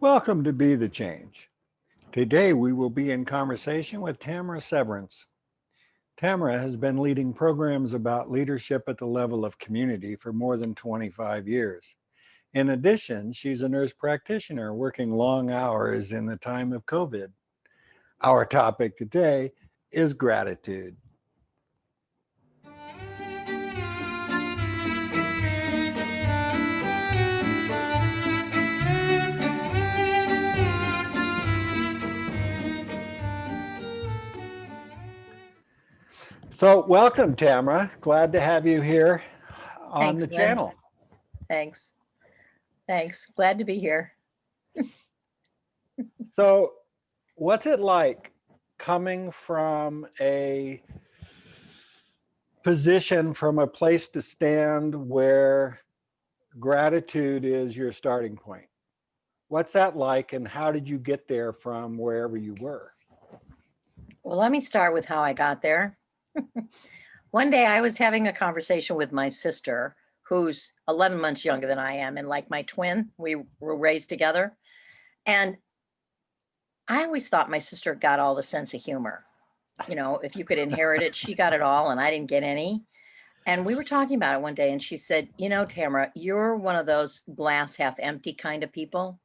Welcome to Be the Change. Today we will be in conversation with Tamara Severence. Tamara has been leading programs about leadership at the level of community for more than 25 years. In addition, she's a nurse practitioner working long hours in the time of COVID. Our topic today is gratitude. So welcome, Tamara. Glad to have you here on Thanks, the Glenn. channel. Thanks. Thanks. Glad to be here. So what's it like coming from a position, from a place to stand where gratitude is your starting point? What's that like, and how did you get there from wherever you were? Well, let me start with how I got there. One day I was having a conversation with my sister, who's 11 months younger than I am, and like my twin, we were raised together. And I always thought my sister got all the sense of humor. You know, if you could inherit it, she got it all, and I didn't get any. And we were talking about it one day, and she said, "You know, Tamara, you're one of those glass half empty kind of people,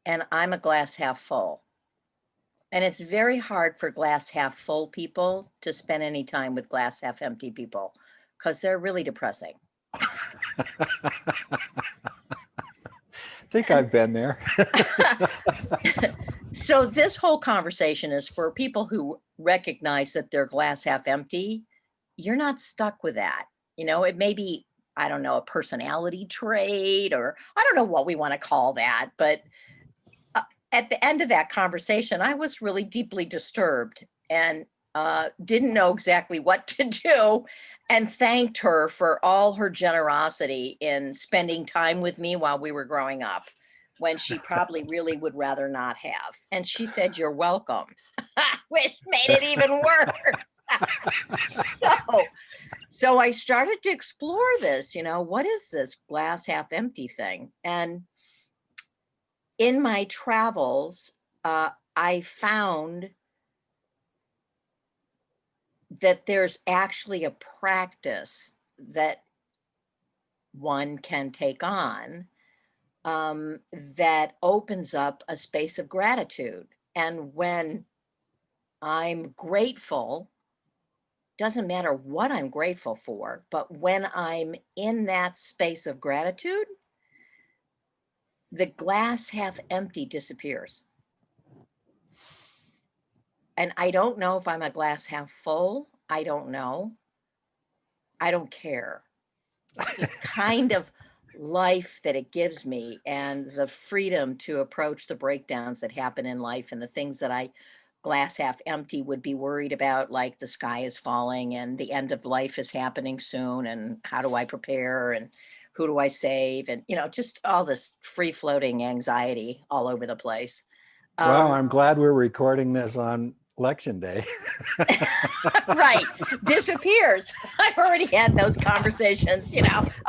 and I'm a glass half full. And it's very hard for glass half full people to spend any time with glass half empty people because they're really depressing." I think I've been there. So this whole conversation is for people who recognize that they're glass half empty. You're not stuck with that. You know, it may be, I don't know, a personality trait, or I don't know what we want to call that. But at the end of that conversation, I was really deeply disturbed and didn't know exactly what to do, and thanked her for all her generosity in spending time with me while we were growing up, when she probably really would rather not have. And she said, "You're welcome," which made it even worse. so I started to explore this, what is this glass half empty thing? And in my travels, I found that there's actually a practice that one can take on, that opens up a space of gratitude. And when I'm grateful, doesn't matter what I'm grateful for, but when I'm in that space of gratitude, the glass half empty disappears. And I don't know if I'm a glass half full. I don't know. I don't care. The kind of life that it gives me, and the freedom to approach the breakdowns that happen in life, and the things that I glass half empty would be worried about, like the sky is falling and the end of life is happening soon, and how do I prepare, and who do I save, and just all this free floating anxiety all over the place. Wow, Um, I'm glad we're recording this on election day. right, disappears. I've already had those conversations,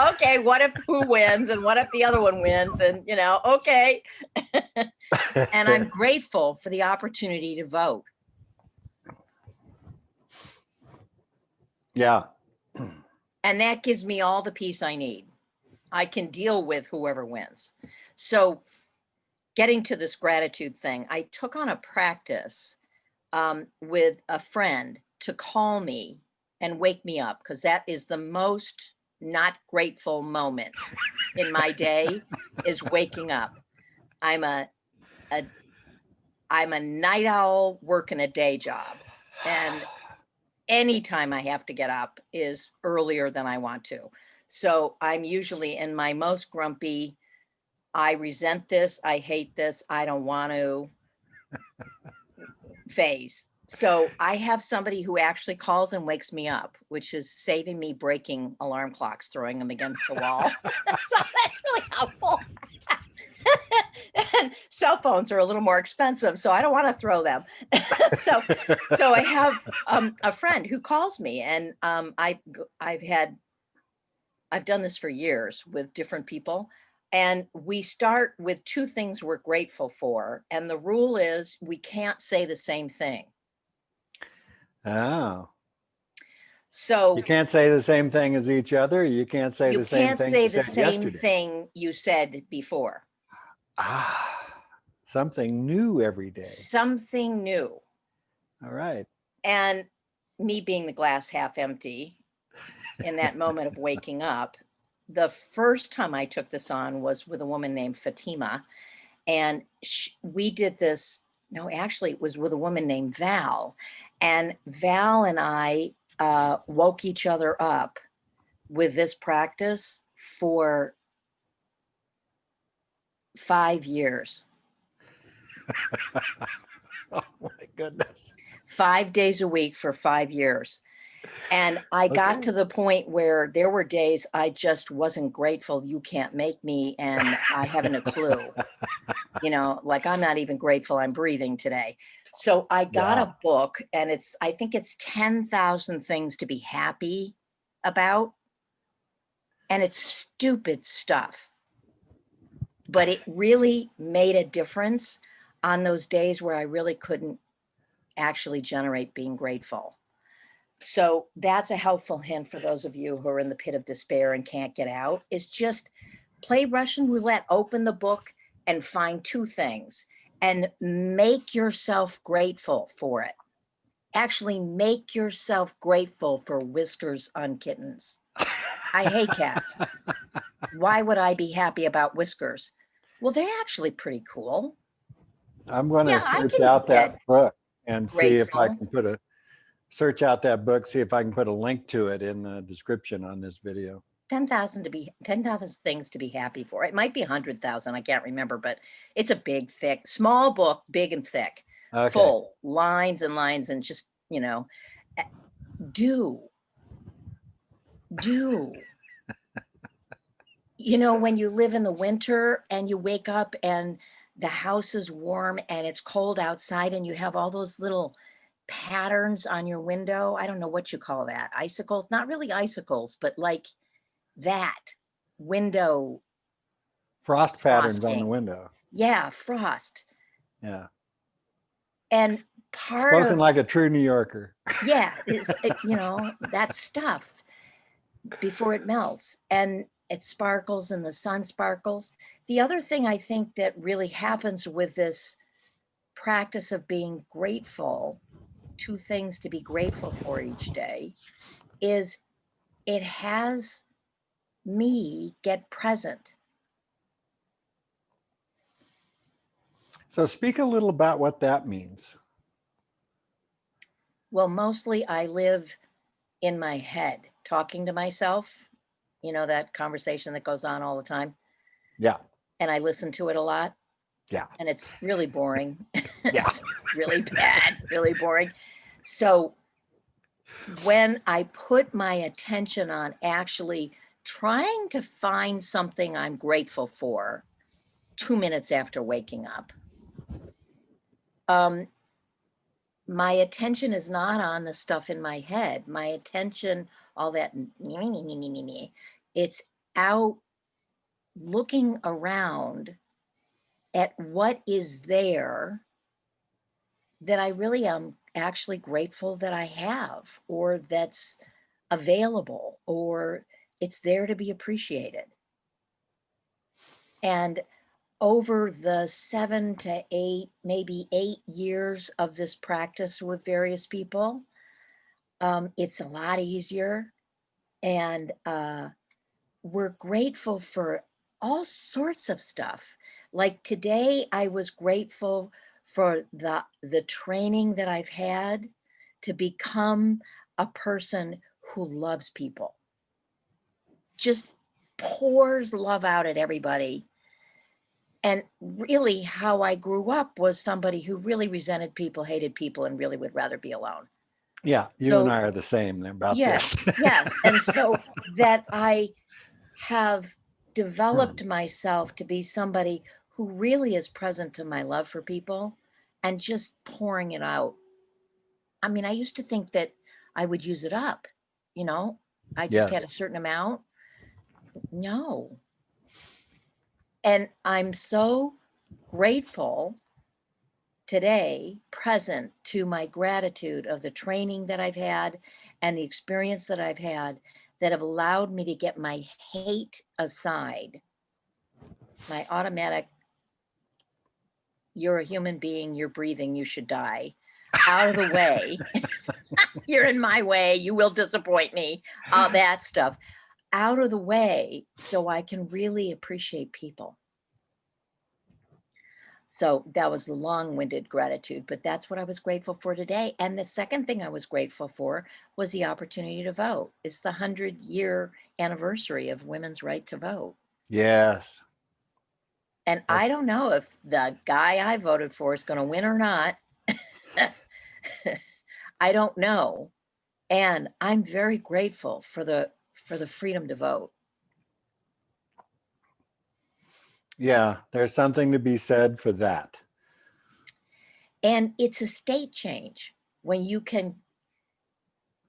okay, what if who wins, and what if the other one wins, and okay. And I'm grateful for the opportunity to vote. Yeah. And that gives me all the peace I need. I can deal with whoever wins. So getting to this gratitude thing, I took on a practice with a friend to call me and wake me up, because that is the most not grateful moment in my day, is waking up. I'm a night owl working a day job, and anytime I have to get up is earlier than I want to. So I'm usually in my most grumpy, I resent this, I hate this, I don't want to phase. So I have somebody who actually calls and wakes me up, which is saving me breaking alarm clocks, throwing them against the wall. So that's really helpful. And cell phones are a little more expensive, so I don't want to throw them. so I have a friend who calls me, and I've done this for years with different people. And we start with two things we're grateful for. And the rule is we can't say the same thing. Oh, So you can't say the same thing as each other. You can't say you the same can't thing say you the said same yesterday. thing you said before. Something new every day. Something new. All right. And me being the glass half empty in that moment of waking up, the first time I took this on was with a woman named Fatima. And we did this. No, actually, it was with a woman named Val. And Val and I woke each other up with this practice for 5 years. Oh my goodness. 5 days a week for 5 years. And I got to the point where there were days I just wasn't grateful. You can't make me, and I haven't a clue. You know, like I'm not even grateful I'm breathing today. So I got Yeah. a book, and I think it's 10,000 things to be happy about. And it's stupid stuff. But it really made a difference on those days where I really couldn't actually generate being grateful. So that's a helpful hint for those of you who are in the pit of despair and can't get out, is just play Russian roulette, open the book and find two things and make yourself grateful for it. Actually make yourself grateful for whiskers on kittens. I hate cats. Why would I be happy about whiskers? Well, they're actually pretty cool. I'm going Yeah, to I search can out get that book and see if I grateful. can search out that book, see if I can put a link to it in the description on this video. 10,000 things to be happy for. It might be 100,000. I can't remember, but it's a big, thick, small book, big and thick, Okay. full lines and lines, and just, you know, do. You know, when you live in the winter and you wake up and the house is warm and it's cold outside and you have all those little patterns on your window. I don't know what you call that. Icicles, not really icicles, but like that window Frost patterns on the frosting. window. Yeah, frost. Yeah. And part Spoken of, like a true New Yorker. yeah, you know, that stuff before it melts and it sparkles and the sun sparkles. The other thing I think that really happens with this practice of being grateful, two things to be grateful for each day, is it has me get present. So speak a little about what that means. Well, mostly I live in my head talking to myself, you know, that conversation that goes on all the time. Yeah. And I listen to it a lot. Yeah. And it's really boring. Yeah. It's really bad, really boring. So when I put my attention on actually trying to find something I'm grateful for 2 minutes after waking up, my attention is not on the stuff in my head. My attention, all that, it's out looking around at what is there that I really am actually grateful that I have, or that's available, or it's there to be appreciated. And over the 7 to 8, maybe 8 years of this practice with various people, it's a lot easier. And we're grateful for all sorts of stuff. Like today, I was grateful for the training that I've had to become a person who loves people. Just pours love out at everybody. And really, how I grew up was somebody who really resented people, hated people, and really would rather be alone. Yeah. You and So, I are the same about yes, this. yes. And so that I have developed myself to be somebody who really is present to my love for people and just pouring it out. I mean, I used to think that I would use it up, you know, I just had a Yes. certain amount. No, And I'm so grateful today, present to my gratitude of the training that I've had and the experience that I've had that have allowed me to get my hate aside, my automatic, you're a human being, you're breathing, you should die, out of the way. You're in my way, you will disappoint me, all that stuff out of the way so I can really appreciate people. So that was the long-winded gratitude, but that's what I was grateful for today. And the second thing I was grateful for was the opportunity to vote. It's the 100-year anniversary of women's right to vote. Yes. And I don't know if the guy I voted for is going to win or not. I don't know. And I'm very grateful for the freedom to vote. Yeah, there's something to be said for that. And it's a state change when you can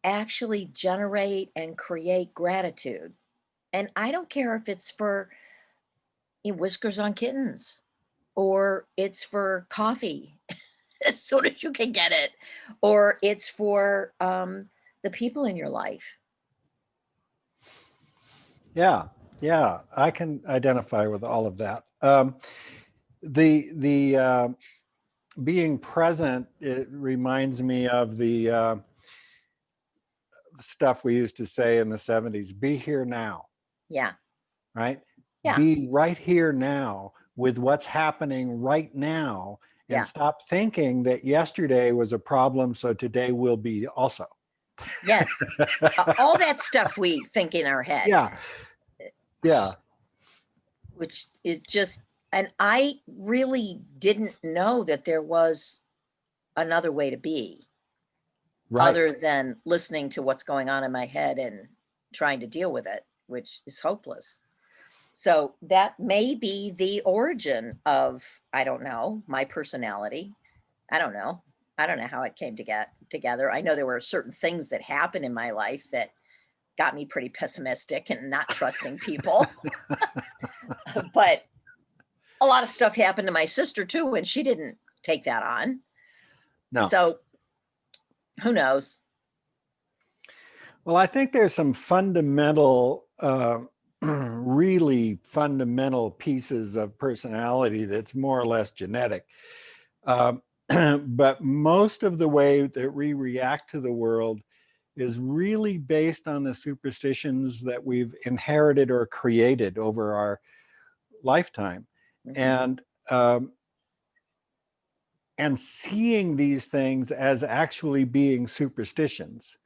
actually generate and create gratitude. And I don't care if it's for whiskers on kittens or it's for coffee as soon as you can get it, or it's for the people in your life. Yeah, yeah, I can identify with all of that. The being present, it reminds me of the stuff we used to say in the 70s, be here now, Yeah. right? Yeah. Be right here now with what's happening right now, and Yeah. stop thinking that yesterday was a problem, so today will be also. Yes. All that stuff we think in our head. Yeah. Yeah. Which is just, and I really didn't know that there was another way to be. Right. Other than listening to what's going on in my head and trying to deal with it, which is hopeless. So that may be the origin of, I don't know, my personality. I don't know. I don't know how it came to get together. I know there were certain things that happened in my life that got me pretty pessimistic and not trusting people. But a lot of stuff happened to my sister too, and she didn't take that on. No. So who knows? Well, I think there's some fundamental, really fundamental pieces of personality that's more or less genetic. But most of the way that we react to the world is really based on the superstitions that we've inherited or created over our lifetime. Mhm. And seeing these things as actually being superstitions,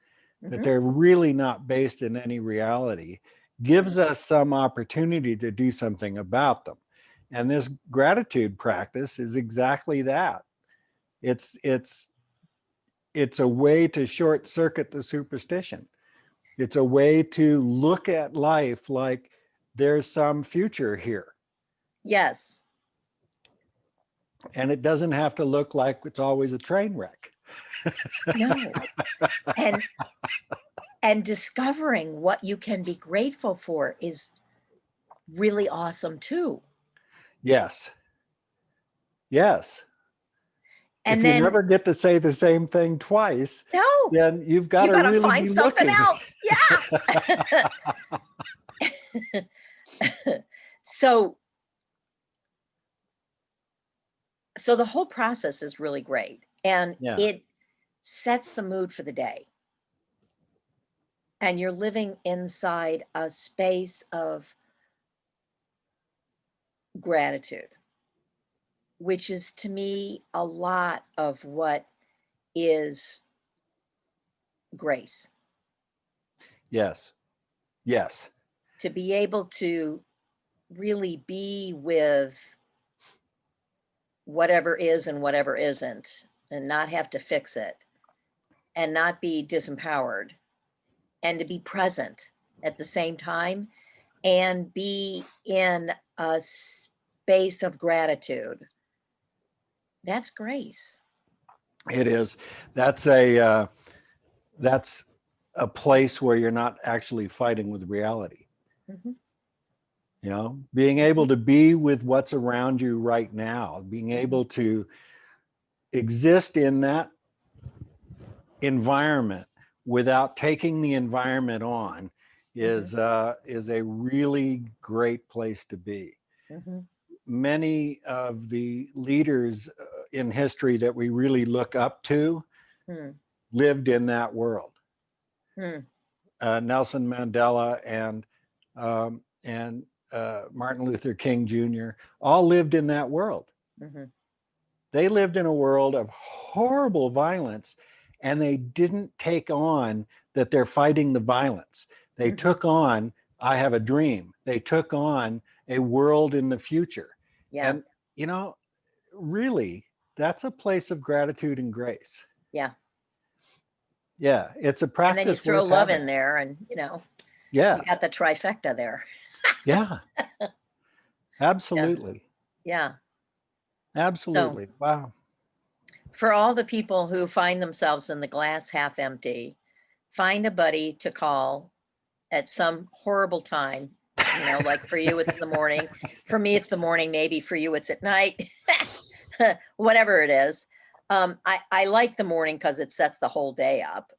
that Mhm. they're really not based in any reality, gives us some opportunity to do something about them. And this gratitude practice is exactly that. It's a way to short circuit the superstition. It's a way to look at life like there's some future here. Yes. And it doesn't have to look like it's always a train wreck. No. And discovering what you can be grateful for is really awesome too. Yes. Yes. And If you then, never get to say the same thing twice, no, then you've got you to got to really find be something looking. else. Yeah. So the whole process is really great, and Yeah. it sets the mood for the day. And you're living inside a space of gratitude, which is to me a lot of what is grace. Yes. Yes. To be able to really be with whatever is and whatever isn't, and not have to fix it, and not be disempowered, and to be present at the same time, and be in a space of gratitude. That's grace. It is. That's a place where you're not actually fighting with reality. Mhm. You know, being able to be with what's around you right now, being able to exist in that environment without taking the environment on is a really great place to be. Mm-hmm. Many of the leaders in history that we really look up to Mm. lived in that world. Mm. Nelson Mandela and Martin Luther King Jr. all lived in that world. Mm-hmm. They lived in a world of horrible violence, and they didn't take on that they're fighting the violence. They took on, I have a dream. They took on a world in the future. Yeah. And, you know, really, that's a place of gratitude and grace. Yeah. Yeah, it's a And then you practice throw worth love having. in there, and you Yeah, got the trifecta there. yeah, Yeah. absolutely. Yeah. So Absolutely. Wow. for all the people who find themselves in the glass half empty, find a buddy to call at some horrible time. Like for you, it's in the morning. For me, it's the morning. Maybe for you, it's at night. Whatever it is. I like the morning because it sets the whole day up.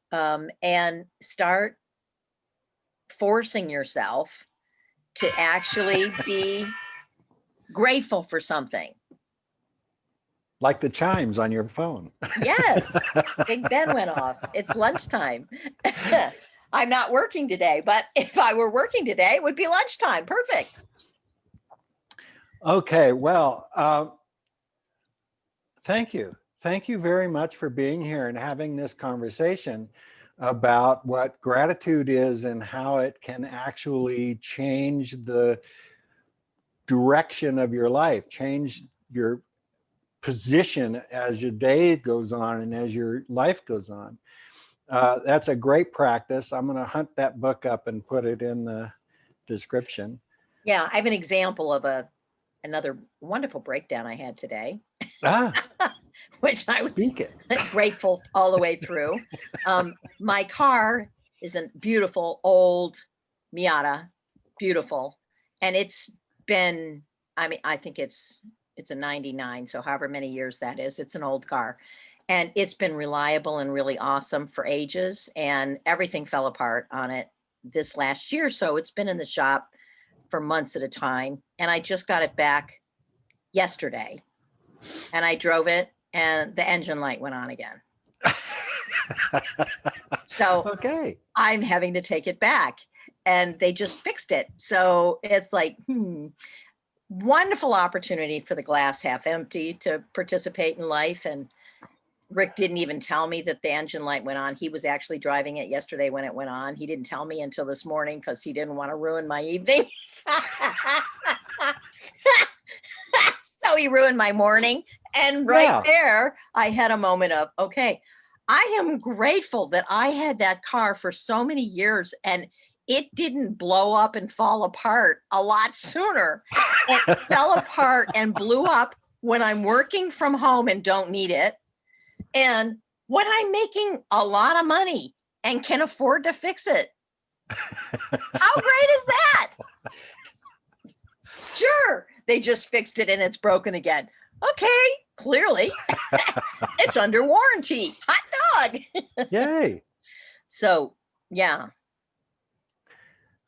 And start forcing yourself to actually be grateful for something. Like the chimes on your phone. Yes, Big Ben went off. It's lunchtime. I'm not working today, but if I were working today, it would be lunchtime. Perfect. Okay, well, thank you. Thank you very much for being here and having this conversation about what gratitude is and how it can actually change the direction of your life, change your position as your day goes on and as your life goes on. That's a great practice. I'm going to hunt that book up and put it in the description. Yeah, I have an example of another wonderful breakdown I had today, Ah, which I was speak it. grateful all the way through. My car is a beautiful old Miata, beautiful, and it's been. I think it's a '99, so however many years that is, it's an old car, and it's been reliable and really awesome for ages. And everything fell apart on it this last year, so it's been in the shop for months at a time. And I just got it back yesterday, and I drove it, and the engine light went on again. So Okay. I'm having to take it back, and they just fixed it. So it's like, wonderful opportunity for the glass half empty to participate in life. And Rick didn't even tell me that the engine light went on. He was actually driving it yesterday when it went on. He didn't tell me until this morning because he didn't want to ruin my evening. So he ruined my morning. And right there, I had a moment of, okay, I am grateful that I had that car for so many years and it didn't blow up and fall apart a lot sooner. It fell apart and blew up when I'm working from home and don't need it. And when I'm making a lot of money and can afford to fix it. How great is that? Sure, they just fixed it and it's broken again. Okay, clearly it's under warranty. Hot dog. Yay. So, yeah.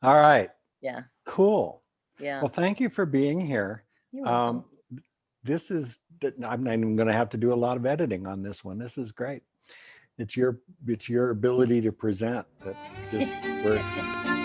All right. Yeah. Cool. Yeah. Well, thank you for being here. You're welcome. I'm not even going to have to do a lot of editing on this one. This is great. It's your ability to present that just works.